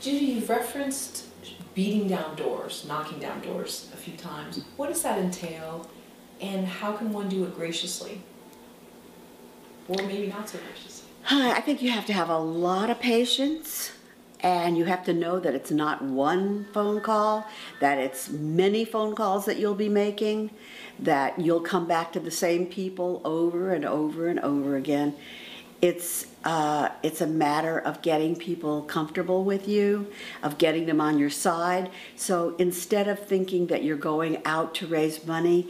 Judy, you've referenced beating down doors, knocking down doors a few times. What does that entail, and how can one do it graciously? Or maybe not so graciously? I think you have to have a lot of patience, and you have to know that it's not one phone call, that it's many phone calls that you'll be making, that you'll come back to the same people over and over and over again. It's a matter of getting people comfortable with you, of getting them on your side. So instead of thinking that you're going out to raise money,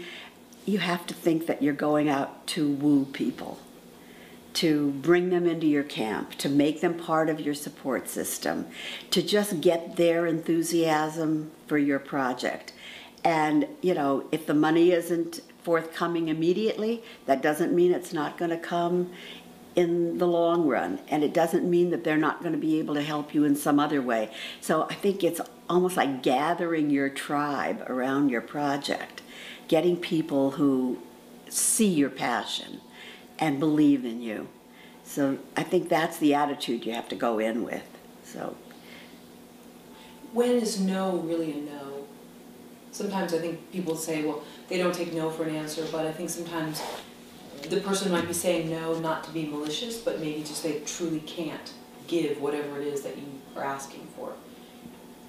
you have to think that you're going out to woo people, to bring them into your camp, to make them part of your support system, to just get their enthusiasm for your project. And, you know, if the money isn't forthcoming immediately, that doesn't mean it's not going to come in the long run, and it doesn't mean that they're not going to be able to help you in some other way. So I think it's almost like gathering your tribe around your project, getting people who see your passion and believe in you. So I think that's the attitude you have to go in with. So when is no really a no? Sometimes I think people say, well, they don't take no for an answer, but I think sometimes the person might be saying no not to be malicious, but maybe just they truly can't give whatever it is that you are asking for.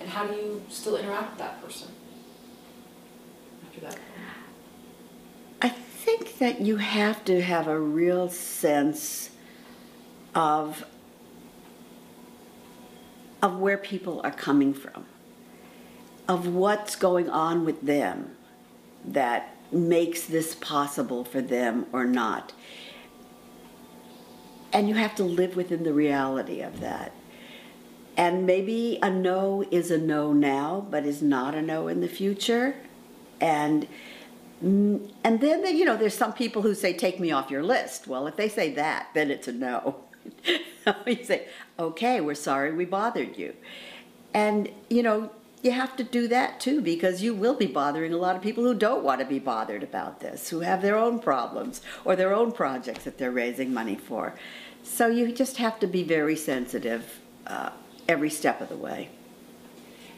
And how do you still interact with that person after that point? I think that you have to have a real sense of where people are coming from, of what's going on with them that makes this possible for them or not. And you have to live within the reality of that. And maybe a no is a no now, but is not a no in the future. And then, you know, there's some people who say, take me off your list. Well, if they say that, then it's a no. You say, okay, we're sorry we bothered you. And, you know, you have to do that too, because you will be bothering a lot of people who don't want to be bothered about this, who have their own problems or their own projects that they're raising money for. So you just have to be very sensitive every step of the way.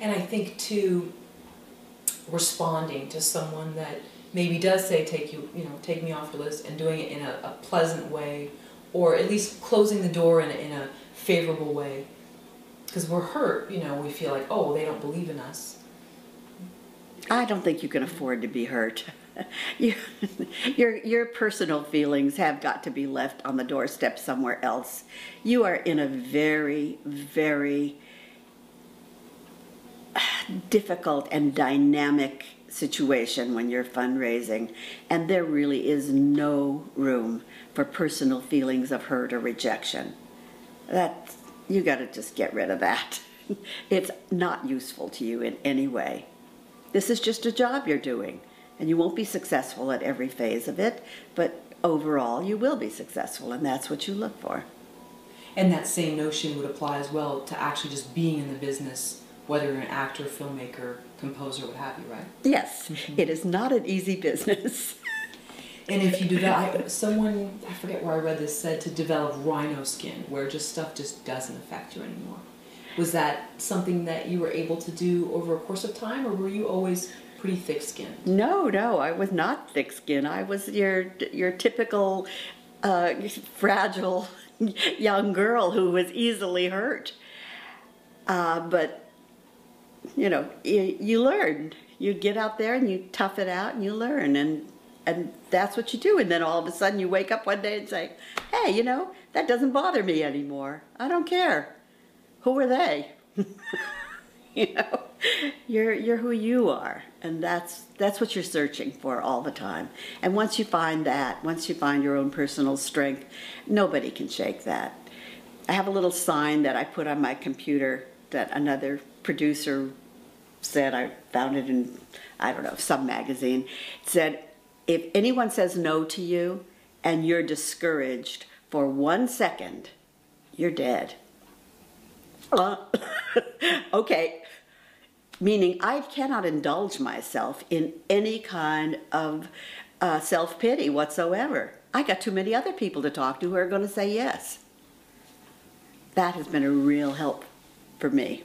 And I think too, responding to someone that maybe does say take me off your list, and doing it in a pleasant way, or at least closing the door in a favorable way. Because we're hurt, you know, we feel like, oh, they don't believe in us. I don't think you can afford to be hurt. Your personal feelings have got to be left on the doorstep somewhere else. You are in a very, very difficult and dynamic situation when you're fundraising, and there really is no room for personal feelings of hurt or rejection. You got to just get rid of that. It's not useful to you in any way. This is just a job you're doing, and you won't be successful at every phase of it, but overall you will be successful, and that's what you look for. And that same notion would apply as well to actually just being in the business, whether you're an actor, filmmaker, composer, what have you, right? Yes, It is not an easy business. And if you develop, someone, I forget where I read this, said to develop rhino skin, where just stuff just doesn't affect you anymore. Was that something that you were able to do over a course of time, or were you always pretty thick-skinned? No, I was not thick-skinned. I was your typical fragile young girl who was easily hurt. But, you know, you learn. You get out there and you tough it out and you learn, and that's what you do. And then all of a sudden you wake up one day and say, hey, you know, that doesn't bother me anymore. I don't care. Who are they? You know, you're who you are, and that's what you're searching for all the time. And once you find that, once you find your own personal strength, nobody can shake that. I have a little sign that I put on my computer that another producer said, I found it in, I don't know, some magazine. It said, if anyone says no to you and you're discouraged for 1 second, you're dead. Okay. Meaning I cannot indulge myself in any kind of self-pity whatsoever. I got too many other people to talk to who are going to say yes. That has been a real help for me.